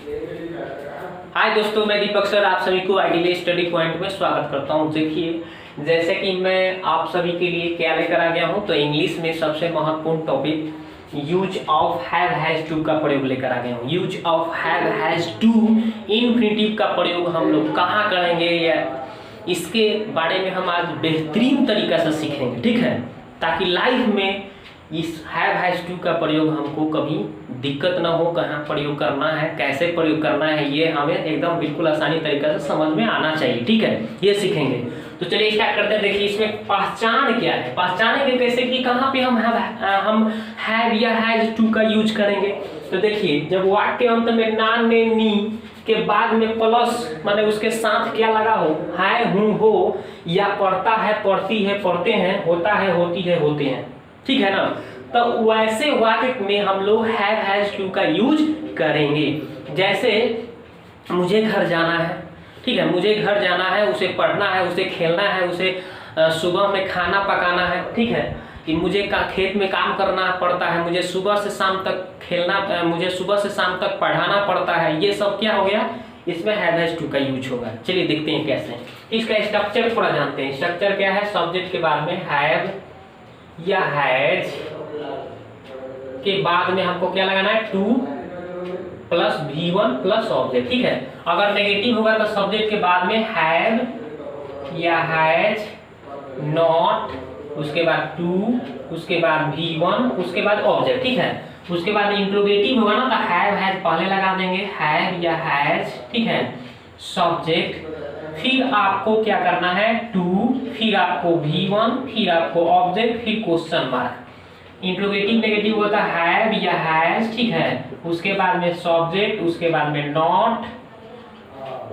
हाय दोस्तों, मैं दीपक सर आप सभी को आइडियल स्टडी पॉइंट में स्वागत करता हूं। देखिए, जैसे कि मैं आप सभी के लिए क्या लेकर आ गया हूं, तो इंग्लिश में सबसे महत्वपूर्ण topic use of have has to का प्रयोग लेकर आ गया हूं। Use of have has to infinitive का प्रयोग हम लोग कहाँ करेंगे या इसके बारे में हम आज बेहतरीन तरीका से सीखेंगे, ठीक है, ताकि लाइफ में इस हैव हैज टू का प्रयोग हमको कभी दिक्कत ना हो। कहाँ प्रयोग करना है, कैसे प्रयोग करना है, ये हमें एकदम बिल्कुल आसानी तरीका से समझ में आना चाहिए, ठीक है, ये सीखेंगे। तो चलिए स्टार्ट करते हैं। देखिए, इसमें पहचान क्या है, पहचानेंगे कैसे कि कहाँ पे हम हैव या हैज टू का यूज करेंगे। तो देखिए, जब वाक्य अंत में ना ने नी के बाद में प्लस माने उसके साथ क्या लगा हो, है हूँ हो, या पढ़ता है पढ़ती है पढ़ते हैं, होता है होती है होते हैं, ठीक है ना। तो वैसे वाक्य में हम लोग हैव हैज टू का यूज करेंगे। जैसे मुझे घर जाना है, ठीक है, मुझे घर जाना है, उसे पढ़ना है, उसे खेलना है, उसे सुबह में खाना पकाना है, ठीक है, कि मुझे खेत में काम करना पड़ता है, मुझे सुबह से शाम तक खेलना, मुझे सुबह से शाम तक पढ़ाना पड़ता है, ये सब क्या हो गया, इसमें हैव हैज टू का यूज होगा। चलिए देखते हैं कैसे। इसका स्ट्रक्चर थोड़ा जानते हैं। स्ट्रक्चर क्या है, सब्जेक्ट के बाद में हैव या हैज के बाद में हमको क्या लगाना है, two plus V1 plus object, ठीक है। अगर नेगेटिव होगा तो सब्जेक्ट के बाद में हैव या हैज नॉट, उसके बाद टू, उसके बाद V1, उसके बाद ऑब्जेक्ट, ठीक है। उसके बाद इंट्रोगेटिव होगा ना तो हैव हैज पहले लगा देंगे, हैव या हैज, ठीक है, सब्जेक्ट, फिर आपको क्या करना है, टू, फिर आपको V1, फिर आपको ऑब्जेक्ट, फिर क्वेश्चन मार्क। इंट्रोगेटिव नेगेटिव होता है हैव या हैज, ठीक है, उसके बाद में सब्जेक्ट, उसके बाद में नॉट,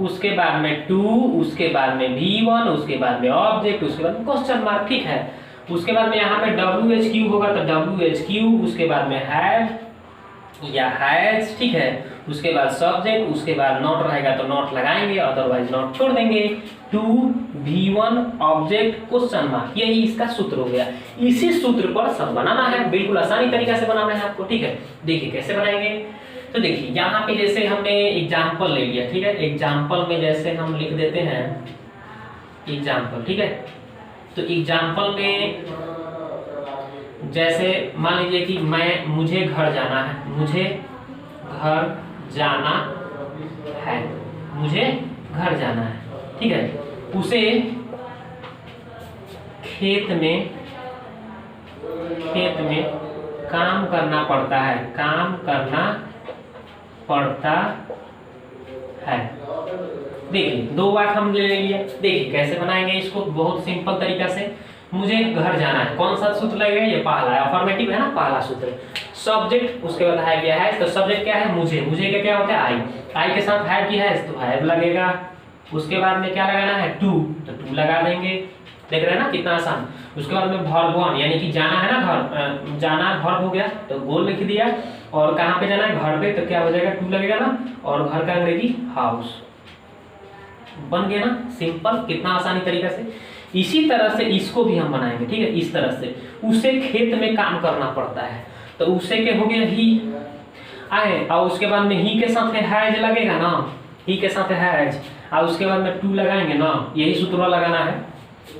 उसके बाद में टू, उसके बाद में V1, उसके बाद में ऑब्जेक्ट, उसके बाद में क्वेश्चन मार्क, ठीक है। उसके बाद में यहाँ पे WHQ होगा तो WHQ, उसके बाद में हैव या हैज, ठीक है, उसके बाद सब्जेक्ट, उसके बाद नॉट रहेगा तो नॉट लगाएंगे, अदरवाइज नॉट छोड़ देंगे। To, V1, object, question mark, यही इसका सूत्र हो गया। इसी सूत्र पर सब बनाना है, बिल्कुल आसानी तरीका से बनाना है आपको, ठीक है। देखिए कैसे बनाएंगे। तो देखिए यहाँ पे जैसे हमने एग्जाम्पल ले लिया, ठीक है, एग्जाम्पल में जैसे हम लिख देते हैं एग्जाम्पल, ठीक है। तो एग्जाम्पल में जैसे मान लीजिए कि मुझे घर जाना है, मुझे घर जाना है, मुझे घर जाना है, ठीक है, उसे खेत में काम करना पड़ता है, काम करना पड़ता है। देखिए दो वाक्य हम ले लिए। देखिए कैसे बनाएंगे इसको, बहुत सिंपल तरीका से। मुझे घर जाना है, कौन सा सूत्र लगेगा, ये पहला है, अफर्मेटिव है ना, पहला सूत्र। सब्जेक्ट, उसके बाद हैव या हैज, तो सब्जेक्ट क्या है, मुझे, मुझे क्या होता है, आई के साथ हैव की हैज तो हैव लगेगा। उसके बाद में क्या लगाना है, टू, तो टू लगा देंगे। देख रहे हैं ना कितना आसान। उसके बाद में वर्ब वन, यानी कि जाना है ना, घर जाना वर्ब हो गया तो गोल लिख दिया, और कहाँ पे जाना है, घर पे, तो क्या हो जाएगा, टू लगेगा ना, और घर का अंग्रेजी हाउस। बन गया ना, सिंपल, कितना आसानी तरीका से। इसी तरह से इसको भी हम बनाएंगे, ठीक है। इस तरह से उसे खेत में काम करना पड़ता है, तो उसे क्या हो गया, ही आए, और उसके बाद में ही के साथ हैज लगेगा ना, ही के साथ हैज, और उसके बाद में टू लगाएंगे ना, यही सूत्र लगाना है।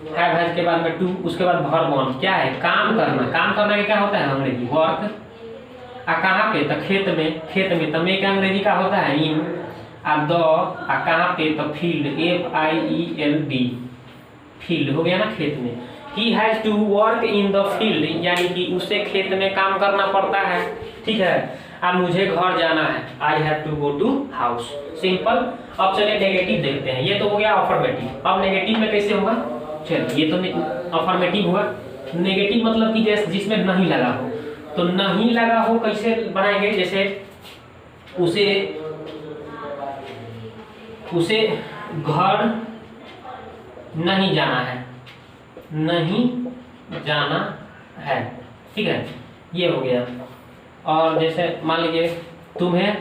हैव हैज के बाद में टू, उसके बाद वर्ब वन, क्या है, काम करना। काम करना क्या होता है, अंग्रेजी वर्क। कहाँ पे, तो खेत में, खेत में तो में का अंग्रेजी का होता है इन, द, कहाँ पे, तो फील्ड, FIELD, फील्ड हो गया ना, खेत में। He has to work in the field, यानी कि उसे खेत में काम करना पड़ता है, ठीक है। अब मुझे घर जाना है, I have to go to house, simple. अब चलिए नेगेटिव देखते हैं। ये तो हो गया अफर्मेटिव। अब नेगेटिव में कैसे होगा, चलिए ये तो अफर्मेटिव हुआ। नेगेटिव मतलब कि जैसे जिसमें नहीं लगा हो, तो नहीं लगा हो कैसे बनाएंगे, जैसे उसे घर नहीं जाना है, नहीं जाना है, ठीक है, ये हो गया। और जैसे मान लीजिए तुम्हें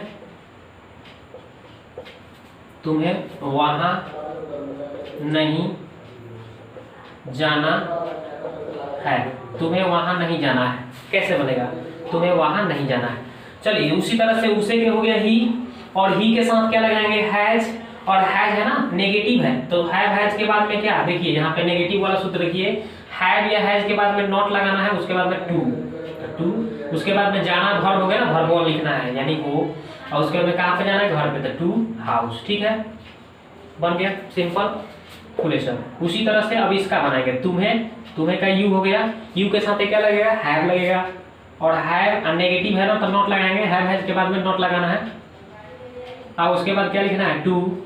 वहां नहीं जाना है, तुम्हें वहां नहीं जाना है, कैसे बनेगा, तुम्हें वहां नहीं जाना है। चलिए उसी तरह से उसे क्या हो गया, ही, और ही के साथ क्या लगाएंगे, हैज, और हैज है ना नेगेटिव है, तो हैज के बाद में क्या, देखिए यहाँ पे नेगेटिव वाला सूत्र रखिए, हैव या हैज के बाद में नॉट लगाना है, उसके बाद में टू, उसके बाद में जाना वर्ब हो गया ना, वर्ब वन लिखना है यानी को, और उसके बाद में कहाँ पे जाना है, घर पे, तो टू हाउस। ठीक है, बन गया सिंपल फुलेशन। उसी तरह से अब इसका बनाएंगे, तुम्हें का यू हो गया, यू के साथ क्या लगेगा, हैव लगेगा, और हैव नेगेटिव है ना तो नॉट लगाएंगे, हैव हैज के बाद में नॉट लगाना है, और उसके बाद क्या लिखना है, टू,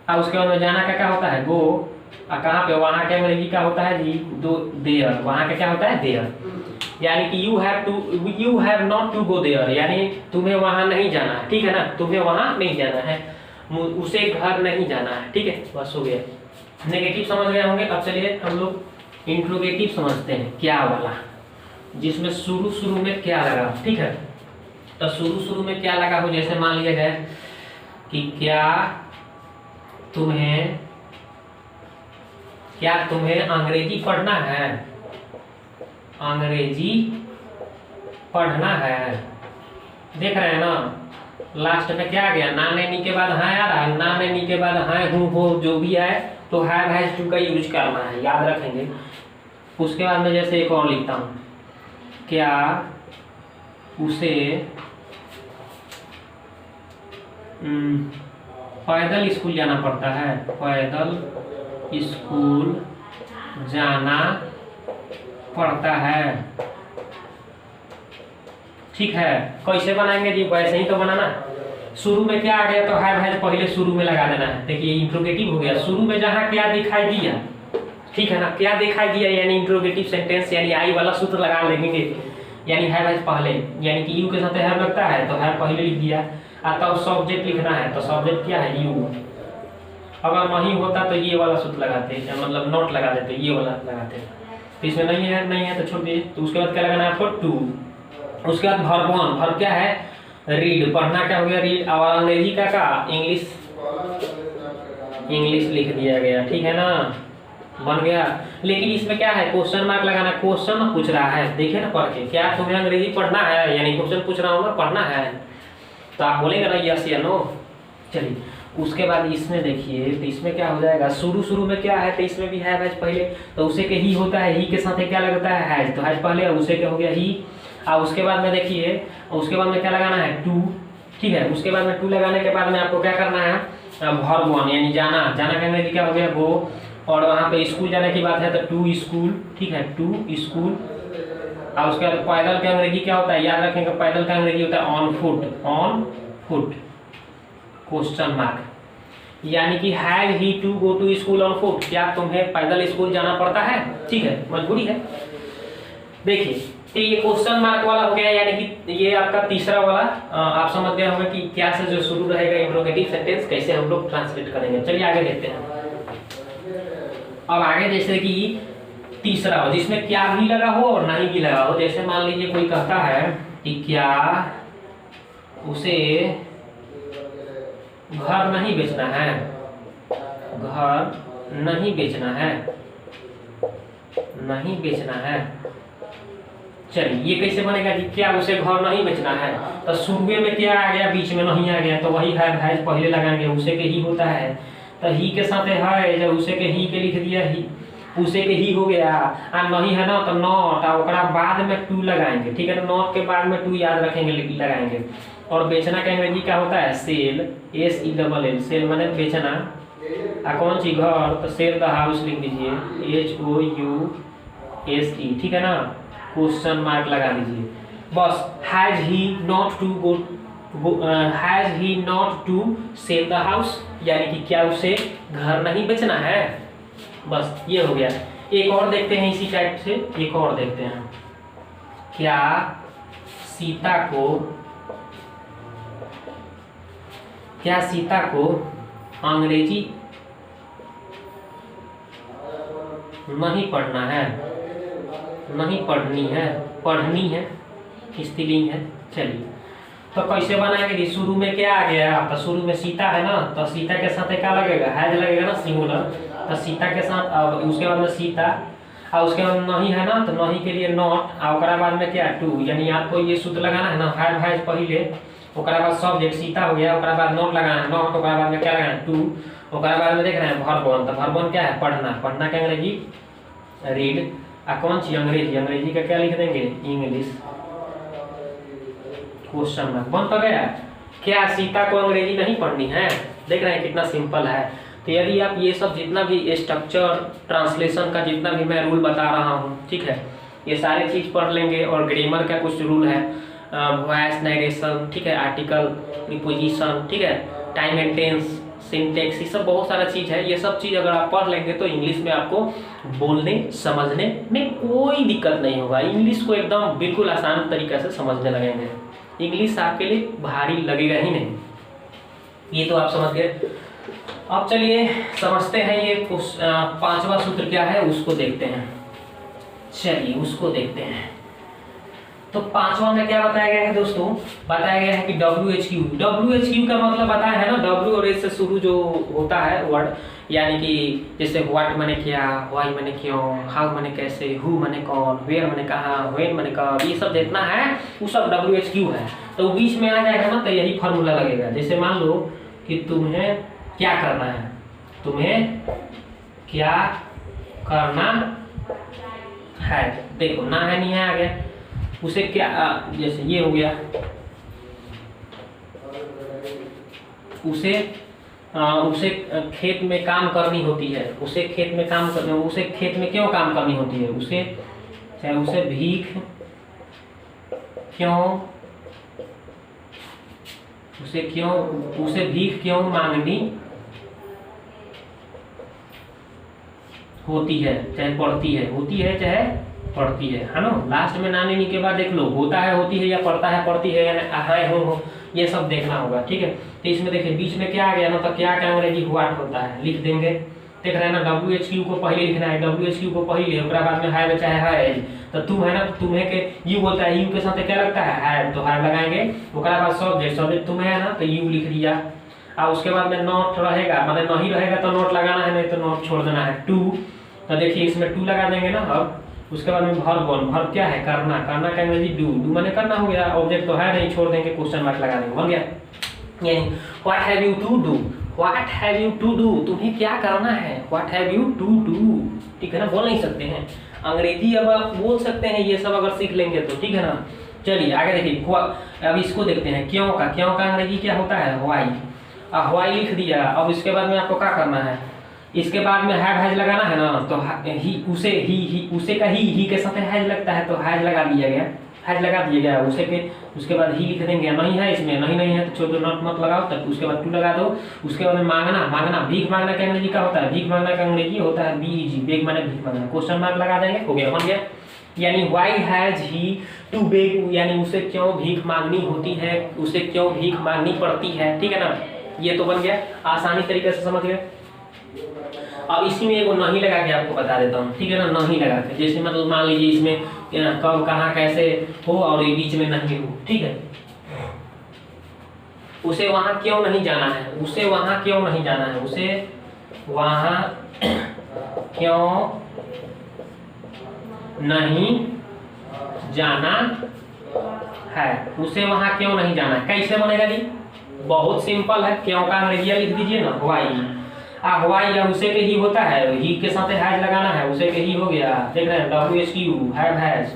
और उसके बाद में जाना का क्या होता है, गो, और कहाँ पे, वहाँ क्या अंग्रेजी का होता है जी, दो, देयर, वहाँ का क्या होता है, देयर, यानी कि you have not to go there, यानी तुम्हें वहाँ नहीं जाना है। ठीक है ना, तुम्हें वहाँ नहीं जाना है, उसे घर नहीं जाना है। ठीक है, बस हो गया, नेगेटिव समझ गए होंगे। अब चलिए हम लोग इंट्रोगेटिव समझते हैं, क्या वाला, जिसमें शुरू में क्या लगा। ठीक है, तो शुरू में क्या लगा हो, जैसे मान लिया गया कि क्या तुम्हें अंग्रेजी पढ़ना है, अंग्रेजी पढ़ना है, देख रहे हैं ना, लास्ट में क्या आ गया, ना नहीं के बाद हाँ आ रहा है, ना नहीं के बाद हाँ हूँ हो, जो भी आए तो हैव हैज टू का यूज करना है, याद रखेंगे। उसके बाद में जैसे एक और लिखता हूँ, क्या उसे पैदल स्कूल जाना पड़ता है, पैदल स्कूल जाना पड़ता है। ठीक है, कैसे बनाएंगे जी, वैसे ही तो बनाना। शुरू में क्या आ गया तो हैव हैज पहले शुरू में लगा देना है। देखिए इंट्रोगेटिव हो गया, शुरू में जहाँ क्या दिखाई दिया, ठीक है ना, क्या दिखाई दिया यानी इंट्रोगेटिव सेंटेंस, यानी आई वाला सूत्र लगा लेंगे, यानी हैव हैज पहले, यानी कि यू के साथ हैव लगता है तो हैव पहले लिख दिया, तब सब्जेक्ट लिखना है तो सब्जेक्ट क्या है, यू। अगर नहीं होता तो ये वाला सूत्र लगाते हैं, मतलब नॉट लगा देते, ये वाला लगाते हैं। तो इसमें नहीं है तो छोड़ दीजिए। तो उसके बाद क्या लगाना है आपको, टू। उसके बाद वर्ब वन, वर्ब क्या है, रीड, पढ़ना क्या हो गया, रीड, और अंग्रेजी का इंग्लिश लिख दिया गया। ठीक है ना, बन गया। लेकिन इसमें क्या है, क्वेश्चन मार्क लगाना, क्वेश्चन पूछ रहा है, देखिए ना पढ़ के, क्या तुम्हें अंग्रेजी पढ़ना है, यानी क्वेश्चन पूछ रहा होगा, पढ़ना है, तो आप बोलेंगे ना यस या नो। चलिए उसके बाद इसमें देखिए, तो इसमें क्या हो जाएगा, शुरू में क्या है, तो इसमें भी हैव हैज पहले, तो उसे के ही होता है, ही के साथ क्या लगता है, हैज, तो हैज पहले, उसे के हो गया ही, और उसके बाद में देखिए, उसके बाद में क्या लगाना है, टू। ठीक है, उसके बाद में टू लगाने के बाद में आपको क्या करना है, वर्ब वन, यानी जाना का अंग्रेजी क्या हो गया, गो, और वहाँ पे स्कूल जाने की बात है तो टू स्कूल। ठीक है, टू स्कूल, और उसके बाद पैदल का अंग्रेजी क्या होता है, याद रखेंगे, पैदल का अंग्रेजी होता है ऑन फुट, क्वेश्चन मार्क, यानी कि have he to go to school on foot, क्या तुम्हें पैदल स्कूल जाना पड़ता है। ठीक है, मजबूरी है। देखिए तो ये क्वेश्चन मार्क वाला हो गया, यानी कि ये आपका तीसरा वाला, आप समझ गए होंगे कि क्या से जो शुरू रहेगा इंट्रोगेटिव सेंटेंस कैसे हम लोग ट्रांसलेट करेंगे। चलिए आगे देखते हैं। अब आगे जैसे कि तीसरा हो, जिसमें क्या भी लगा हो और नहीं भी लगा हो, जैसे मान लीजिए कोई कहता है कि क्या उसे घर नहीं बेचना है, घर नहीं बेचना है, नहीं बेचना है। चलिए ये कैसे बनेगा जी, क्या उसे घर नहीं बेचना है, तो शुरू में क्या आ गया, बीच में नहीं आ गया, तो वही हैज पहले लगाएंगे, उसे के ही होता है, तो ही के साथ है, जब उसे के ही के लिख दिया, ही उसे के ही हो गया, और नहीं है ना तो नॉट, और बाद में टू लगाएंगे। ठीक है, तो नॉट के बाद में टू याद रखेंगे, लगाएंगे। और बेचना का अंग्रेजी क्या होता है, सेल, SELL, सेल माने बेचना, और कौन सी घर, तो सेल द हाउस लिख दीजिए, HOUSE। ठीक है ना, क्वेश्चन मार्क लगा दीजिए बस। Has he not to sell the house, यानी कि क्या उसे घर नहीं बेचना है, बस ये हो गया। एक और देखते हैं इसी टाइप से, एक और देखते हैं, क्या सीता को अंग्रेजी नहीं पढ़ना है, नहीं पढ़नी है, पढ़नी है, स्त्रीलिंग है। चलिए तो कैसे बनाएंगे कि शुरू में क्या आ गया, तो शुरू में सीता है ना, तो सीता के साथ क्या लगेगा, हैज लगेगा ना, सिंगुलर, तो सीता के साथ, अब उसके बाद में सीता, और उसके बाद नहीं है ना तो नहीं के लिए नॉट, और बाद में क्या, टू, यानी आपको ये सूत्र लगाना है ना, हैव हैज पहले, ओकरा बाद सब्जेक्ट सीता हो गया, ओकरा बाद नोट लगाना है, नोट, ओकरा बाद में क्या लगाना है, टू, ओकरा बाद में देख रहे हैं वर्ब 1, तो वर्ब 1 क्या है, पढ़ना, पढ़ना का अंग्रेजी रीड, आ कौन सी अंग्रेजी, अंग्रेजी का क्या लिख देंगे, इंग्लिश, क्वेश्चन मार्क, बन तो गया। क्या सीता को अंग्रेजी नहीं पढ़नी है, देख रहे हैं कितना सिंपल है। तो यदि आप ये सब जितना भी स्ट्रक्चर ट्रांसलेशन का जितना भी मैं रूल बता रहा हूँ, ठीक है, ये सारे चीज़ पढ़ लेंगे, और ग्रामर का कुछ रूल है, वॉइस नरेशन, ठीक है, आर्टिकल प्रीपोजिशन, ठीक है, टाइम एंड टेंस, सिंटेक्स, ये सब बहुत सारा चीज़ है। ये सब चीज़ अगर आप पढ़ लेंगे तो इंग्लिश में आपको बोलने समझने में कोई दिक्कत नहीं होगा। इंग्लिश को एकदम बिल्कुल आसान तरीके से समझने लगेंगे, इंग्लिश आपके लिए भारी लगेगा ही नहीं। ये तो आप समझ गए। अब चलिए समझते हैं ये 5वां सूत्र क्या है उसको देखते हैं। चलिए उसको देखते हैं। तो 5वां में क्या बताया गया है दोस्तों, बताया गया है कि WHQ, WHQ का मतलब बताया है ना, W और S से शुरू जो होता है वर्ड, यानी कि जैसे व्हाट माने क्या, व्हाई माने क्यों, हाउ माने कैसे, हु माने कौन, वेयर माने कहाँ, व्हेन माने कब, ये सब जितना है वो सब WHQ है। तो बीच में आ जाएगा ना तो यही फॉर्मूला लगेगा। जैसे मान लो कि तुम्हें क्या करना है, तुम्हें क्या करना है, देखो ना है नहीं है आ गया, उसे क्या जैसे ये हो गया, उसे उसे खेत में काम करनी होती है, उसे खेत में काम करना, उसे खेत में क्यों काम करनी होती है, उसे चाहे उसे भीख क्यों, उसे भीख क्यों मांगनी होती है, चाहे पड़ती है, होती है चाहे पड़ती है ना। लास्ट में ना लेने के बाद देख लो होता है, होती है, या पड़ता है, पड़ती है, या हाय हो, ये सब देखना होगा, ठीक है। तो इसमें देखिए बीच में क्या आ गया ना, तो क्या का अंग्रेजी व्हाट होता है लिख देंगे, देख रहे हैं ना। WHQ को पहले लिखना है, WHQ को पहले, उसके बाद में है चाहे है, तो तुम है ना, तुम्हें के यू बोलता है, यू के साथ क्या लगता है, तो है लगाएंगे। उसके बाद सब्जेक्ट, सब्जेक्ट तुम्हें है ना तो यू लिख दिया, और उसके बाद में नॉट रहेगा, मतलब नहीं रहेगा तो नोट लगाना है, नहीं तो नोट छोड़ देना है। टू, तो देखिए इसमें टू लगा देंगे ना। अब उसके बाद में वर्ब 1, वर्ब क्या है, करना, करना का अंग्रेजी डू, डू माने करना हो गया, ऑब्जेक्ट तो है नहीं, छोड़ देंगे, क्वेश्चन मार्क लगा देंगे, बन गया। यानी what have you to do, what have you to do, तुम्हें क्या करना है, what have you to do, ठीक है ना। बोल नहीं सकते हैं अंग्रेजी, अब आप बोल सकते हैं ये सब अगर सीख लेंगे तो, ठीक है ना। चलिए आगे देखिए, अब इसको देखते हैं। क्यों का, क्यों का अंग्रेजी क्या होता है, व्हाई, व्हाई लिख दिया। अब इसके बाद में आपको क्या करना है, इसके बाद में हैज लगाना है ना, तो ही, उसे ही उसे का ही के साथ हैज लगता है, तो हैज लगा दिया गया, हैज लगा दिया गया उसे के। उसके बाद ही लिख देंगे, नहीं है इसमें, नहीं है तो छोड़ दो, नॉट मत लगाओ, तब उसके बाद टू लगा दो। उसके बाद में मांगना, मांगना, भीख मांगना का अंग्रेजी क्या होता है, भीख मांगना का अंग्रेजी होता है BEG, बेग माने भीख मांगना, क्वेश्चन मार्क लगा देंगे, हो गया, बन गया। यानी why has he to beg, यानी उसे क्यों भीख मांगनी होती है, उसे क्यों भीख मांगनी पड़ती है, ठीक है ना। ये तो बन गया, आसानी तरीके से समझ गए। अब इसी में एगो नहीं लगा के आपको बता देता हूँ, ठीक है ना। नहीं लगा के, जैसे मतलब मान लीजिए इसमें कब कहाँ कैसे हो और ये बीच में नहीं हो, ठीक है। उसे वहां क्यों नहीं जाना है, उसे वहां क्यों नहीं जाना है, उसे वहां क्यों नहीं जाना है, उसे वहां क्यों नहीं जाना है। कैसे बनेगा जी, बहुत सिंपल है। क्यों का अंग्रेजी लिख दीजिए ना, व्हाई, व्हाई या उसे के ही होता है, ही के साथ हैज लगाना है, उसे के ही हो गया, देख रहे हैं WHQ, हैव हैज,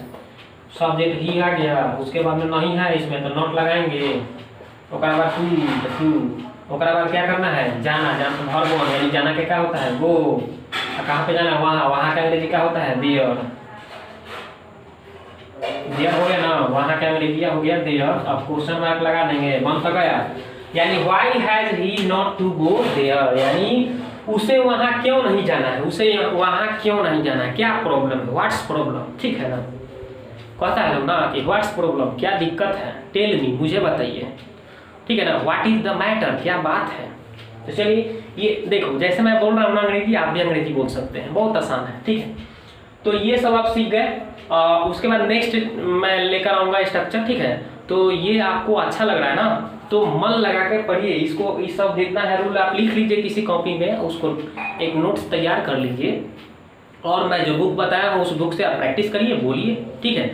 सब्जेक्ट ही आ गया। उसके बाद में नहीं है इसमें तो नॉट लगाएंगे। उसके बाद टू, उसके बाद क्या करना है, जाना, जाना वर्ब 1, यानी जाना के क्या होता है, गो, कहाँ पे जाना, वहाँ, वहाँ का अंग्रेजी क्या होता है, देयर, देयर हो गया ना, वहाँ का अंग्रेजी हो गया देयर। अब क्वेश्चन मार्क लगा देंगे, बन तो गया। यानी why has he not to go there, यानी उसे वहां क्यों नहीं जाना है, उसे वहां क्यों नहीं जाना है, क्या प्रॉब्लम है, व्हाट्स प्रॉब्लम, ठीक है ना। कहता है ना कि व्हाट्स प्रॉब्लम, क्या दिक्कत है, टेल मी, मुझे बताइए, ठीक है ना। व्हाट इज द मैटर, क्या बात है। तो चलिए ये देखो, जैसे मैं बोल रहा हूँ अंग्रेजी, आप भी अंग्रेजी बोल सकते हैं, बहुत आसान है, ठीक है। तो ये सब आप सीख गए। उसके बाद नेक्स्ट मैं लेकर आऊंगा स्ट्रक्चर, ठीक है। तो ये आपको अच्छा लग रहा है ना, तो मन लगा कर पढ़िए इसको, इस सब जितना है रूल आप लिख लीजिए किसी कॉपी में, उसको एक नोट्स तैयार कर लीजिए, और मैं जो बुक बताया हूँ उस बुक से आप प्रैक्टिस करिए, बोलिए, ठीक है।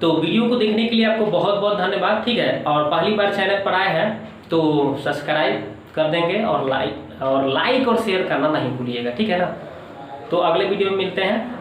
तो वीडियो को देखने के लिए आपको बहुत बहुत धन्यवाद, ठीक है। और पहली बार चैनल पर आए हैं तो सब्सक्राइब कर देंगे और लाइक और शेयर करना नहीं भूलिएगा, ठीक है ना। तो अगले वीडियो में मिलते हैं।